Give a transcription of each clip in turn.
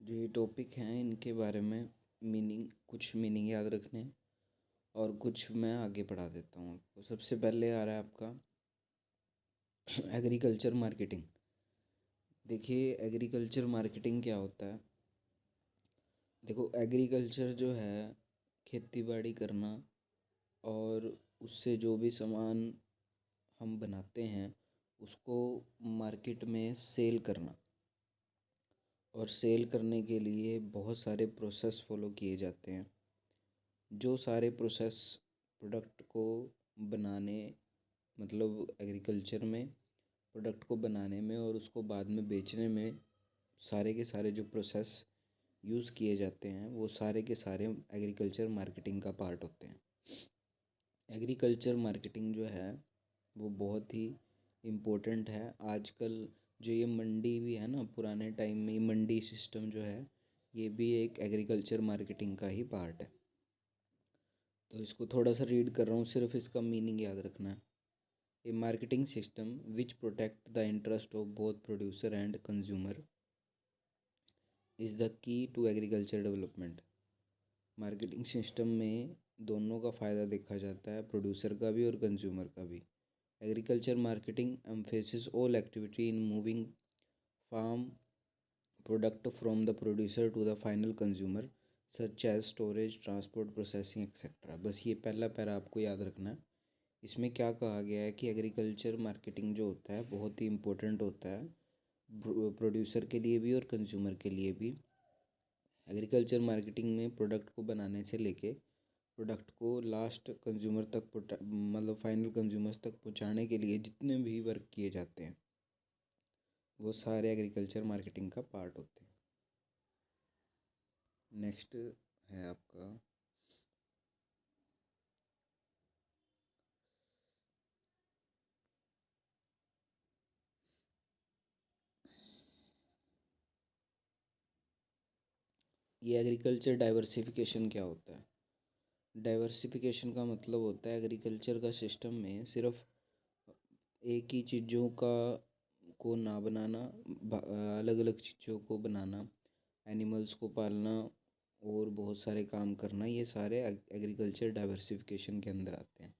जो ये टॉपिक हैं इनके बारे में कुछ मीनिंग याद रखने और कुछ मैं आगे पढ़ा देता हूँ आपको। सबसे पहले आ रहा है आपका एग्रीकल्चर मार्केटिंग। देखिए एग्रीकल्चर मार्केटिंग क्या होता है। देखो एग्रीकल्चर जो है खेती बाड़ी करना और उससे जो भी सामान हम बनाते हैं उसको मार्केट में सेल करना। और सेल करने के लिए बहुत सारे प्रोसेस फॉलो किए जाते हैं। जो सारे प्रोसेस प्रोडक्ट को बनाने मतलब एग्रीकल्चर में प्रोडक्ट को बनाने में और उसको बाद में बेचने में सारे के सारे जो प्रोसेस यूज़ किए जाते हैं वो सारे के सारे एग्रीकल्चर मार्केटिंग का पार्ट होते हैं। एग्रीकल्चर मार्केटिंग जो है वो बहुत ही इम्पोर्टेंट है। आजकल जो ये मंडी भी है ना, पुराने टाइम में ये मंडी सिस्टम जो है ये भी एक एग्रीकल्चर मार्केटिंग का ही पार्ट है। तो इसको थोड़ा सा रीड कर रहा हूँ, सिर्फ इसका मीनिंग याद रखना है। A marketing system which protect the interest of both producer and consumer is the key to agriculture development. Marketing system में दोनों का फ़ायदा देखा जाता है, प्रोड्यूसर का भी और कंज्यूमर का भी। Agriculture marketing emphasis all activity in moving farm product from the producer to the final consumer such as storage, transport, processing etcetera. बस ये पहला पैरा आपको याद रखना है। इसमें क्या कहा गया है कि एग्रीकल्चर मार्केटिंग जो होता है बहुत ही इम्पोर्टेंट होता है प्रोड्यूसर के लिए भी और कंज्यूमर के लिए भी। एग्रीकल्चर मार्केटिंग में प्रोडक्ट को बनाने से लेके प्रोडक्ट को लास्ट कंज्यूमर तक मतलब फाइनल कंज्यूमर्स तक पहुंचाने के लिए जितने भी वर्क किए जाते हैं वो सारे एग्रीकल्चर मार्केटिंग का पार्ट होते हैं। नेक्स्ट है आपका ये एग्रीकल्चर डाइवर्सिफिकेशन क्या होता है। डाइवर्सिफिकेशन का मतलब होता है एग्रीकल्चर का सिस्टम में सिर्फ एक ही चीज़ों का को ना बनाना, अलग अलग चीज़ों को बनाना, एनिमल्स को पालना और बहुत सारे काम करना, ये सारे एग्रीकल्चर डाइवर्सिफिकेशन के अंदर आते हैं।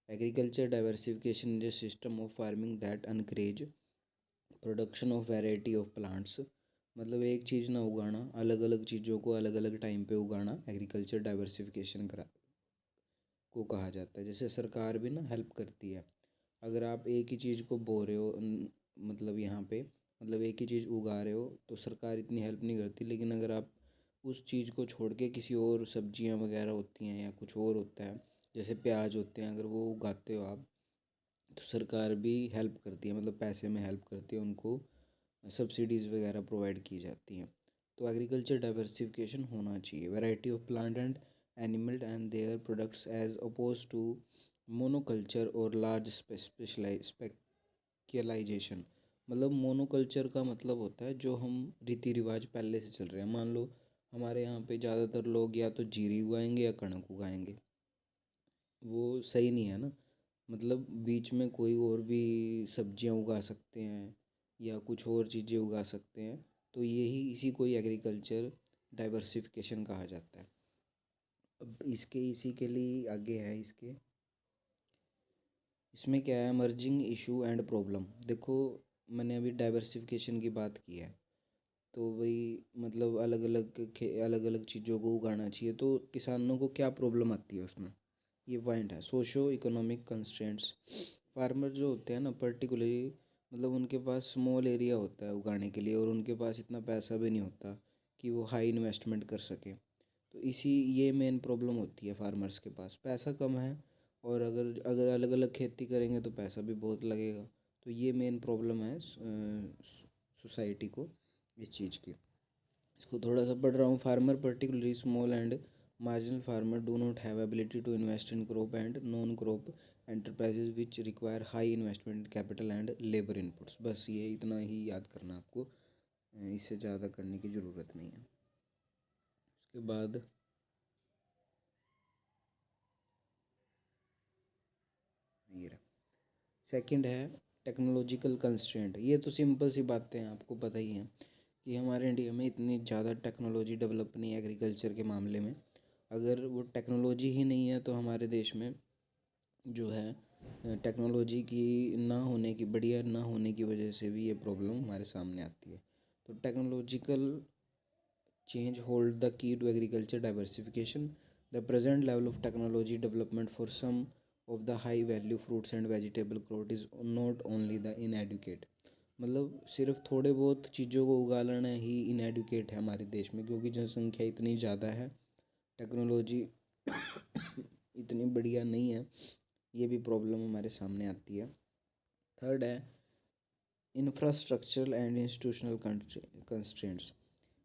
Agriculture diversification is a system of farming that encourage production of variety of plants. मतलब एक चीज़ ना उगाना, अलग अलग चीज़ों को अलग अलग टाइम पे उगाना एग्रीकल्चर डाइवर्सिफिकेशन को कहा जाता है। जैसे सरकार भी ना हेल्प करती है। अगर आप एक ही चीज़ को बो रहे हो मतलब यहाँ पे मतलब एक ही चीज़ उगा रहे हो तो सरकार इतनी हेल्प नहीं करती। लेकिन अगर आप उस चीज़ को छोड़ के किसी और सब्जियाँ वगैरह होती हैं या कुछ और होता है जैसे प्याज होते हैं, अगर वो उगाते हो आप तो सरकार भी हेल्प करती है, मतलब पैसे में हेल्प करती है, उनको सब्सिडीज़ वगैरह प्रोवाइड की जाती हैं। तो एग्रीकल्चर डाइवर्सिफिकेशन होना चाहिए। Variety of plant and animal and their products as oppose to monoculture और लार्ज स्पेशलाइजेशन। मतलब मोनोकल्चर का मतलब होता है जो हम रीति रिवाज पहले से चल रहे हैं। मान लो हमारे यहाँ पे ज़्यादातर लोग या तो जीरी उगाएंगे या कणक उगाएंगे, वो सही नहीं है ना। मतलब बीच में कोई और भी सब्जियां उगा सकते हैं या कुछ और चीज़ें उगा सकते हैं। तो यही इसी को ही एग्रीकल्चर डाइवर्सिफिकेशन कहा जाता है। अब इसके इसी के लिए आगे है इसके इसमें क्या है, मर्जिंग इशू एंड प्रॉब्लम। देखो मैंने अभी डाइवर्सिफिकेशन की बात की है तो वही मतलब अलग अलग चीज़ों को उगाना चाहिए। तो किसानों को क्या प्रॉब्लम आती है उसमें, ये पॉइंट है। Socio economic constraints. फार्मर जो होते हैं ना पर्टिकुलरली मतलब उनके पास स्मॉल एरिया होता है उगाने के लिए और उनके पास इतना पैसा भी नहीं होता कि वो हाई इन्वेस्टमेंट कर सके। तो इसी ये मेन प्रॉब्लम होती है, फार्मर्स के पास पैसा कम है और अगर अगर अलग अलग खेती करेंगे तो पैसा भी बहुत लगेगा। तो ये मेन प्रॉब्लम है सोसाइटी को इस चीज़ की। इसको थोड़ा सा पढ़ रहा हूँ। Farmer particularly small and marginal farmer do not have ability to invest in crop and non crop enterprises which require high investment in capital and labor inputs। बस ये इतना ही याद करना आपको, इससे ज़्यादा करने की ज़रूरत नहीं है। उसके बाद ये रहा सेकंड है टेक्नोलॉजिकल कंस्ट्रेंट। ये तो सिंपल सी बातें हैं, आपको पता ही है कि हमारे इंडिया में इतनी ज़्यादा टेक्नोलॉजी डेवलप नहीं है एग्रीकल्चर के मामले में। अगर वो टेक्नोलॉजी ही नहीं है तो हमारे देश में जो है टेक्नोलॉजी की ना होने की बढ़िया ना होने की वजह से भी ये प्रॉब्लम हमारे सामने आती है। तो technological change hold the key to agriculture diversification. The present level of technology development for some of the high value fruits and vegetable growth is not only the inadequate, मतलब सिर्फ थोड़े बहुत चीज़ों को उगा लेना ही इनएडुकेट है हमारे देश में, क्योंकि जनसंख्या इतनी ज़्यादा है, टेक्नोलॉजी इतनी बढ़िया नहीं है, ये भी प्रॉब्लम हमारे सामने आती है। थर्ड है infrastructural and institutional constraints.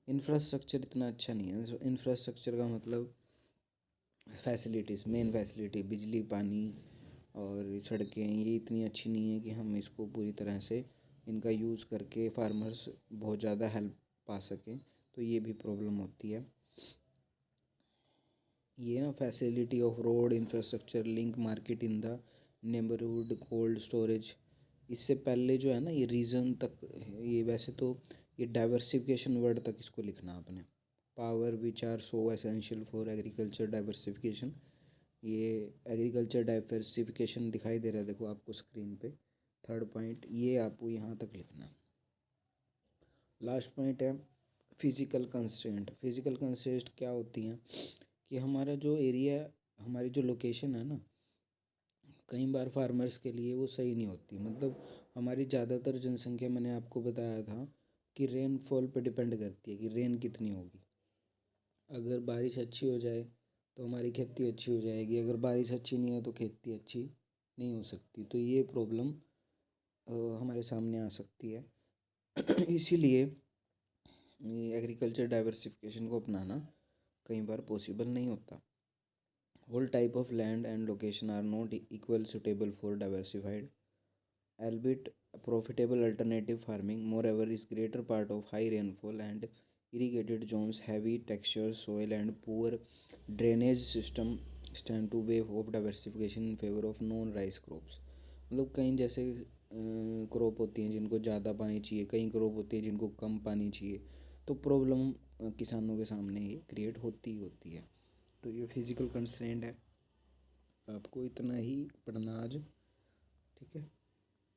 Infrastructure इतना अच्छा नहीं है। इंफ्रास्ट्रक्चर का मतलब फैसिलिटीज़, मेन फैसिलिटी बिजली, पानी और सड़कें, ये इतनी अच्छी नहीं है कि हम इसको पूरी तरह से इनका यूज़ करके फार्मर्स बहुत ज़्यादा हेल्प पा सकें, तो ये भी प्रॉब्लम होती है। ये ना facility of road infrastructure link market in the neighbourhood cold storage, इससे पहले जो है ना ये रीज़न तक, ये वैसे तो ये डाइवर्सिफिकेशन वर्ड तक इसको लिखना आपने, power which are so essential for agriculture diversification. ये एग्रीकल्चर डाइवर्सिफिकेशन दिखाई दे रहा है देखो आपको स्क्रीन पे, थर्ड पॉइंट, ये आपको यहाँ तक लिखना। लास्ट पॉइंट है फिज़िकल कंस्ट्रेंट। फिज़िकल कंस्ट्रेंट क्या होती हैं कि हमारा जो एरिया, हमारी जो लोकेशन है ना, कई बार फार्मर्स के लिए वो सही नहीं होती। मतलब हमारी ज़्यादातर जनसंख्या, मैंने आपको बताया था कि रेनफॉल पे डिपेंड करती है कि रेन कितनी होगी। अगर बारिश अच्छी हो जाए तो हमारी खेती अच्छी हो जाएगी, अगर बारिश अच्छी नहीं है तो खेती अच्छी नहीं हो सकती। तो ये प्रॉब्लम हमारे सामने आ सकती है। इसीलिए एग्रीकल्चर डाइवर्सिफिकेशन को अपनाना कई बार पॉसिबल नहीं होता। All type of land and location are not equal suitable for diversified, albeit profitable alternative farming. Moreover, is greater part of high rainfall and irrigated zones, heavy texture soil and poor drainage system stand to way of diversification in favor of non-rice crops. मतलब कई जैसे crop होती हैं जिनको ज़्यादा पानी चाहिए, कई क्रॉप होती है जिनको कम पानी चाहिए, तो प्रॉब्लम किसानों के सामने ये क्रिएट होती ही होती है। तो ये फिज़िकल कंस्ट्रेंट है, आपको इतना ही पढ़ना आज, ठीक है।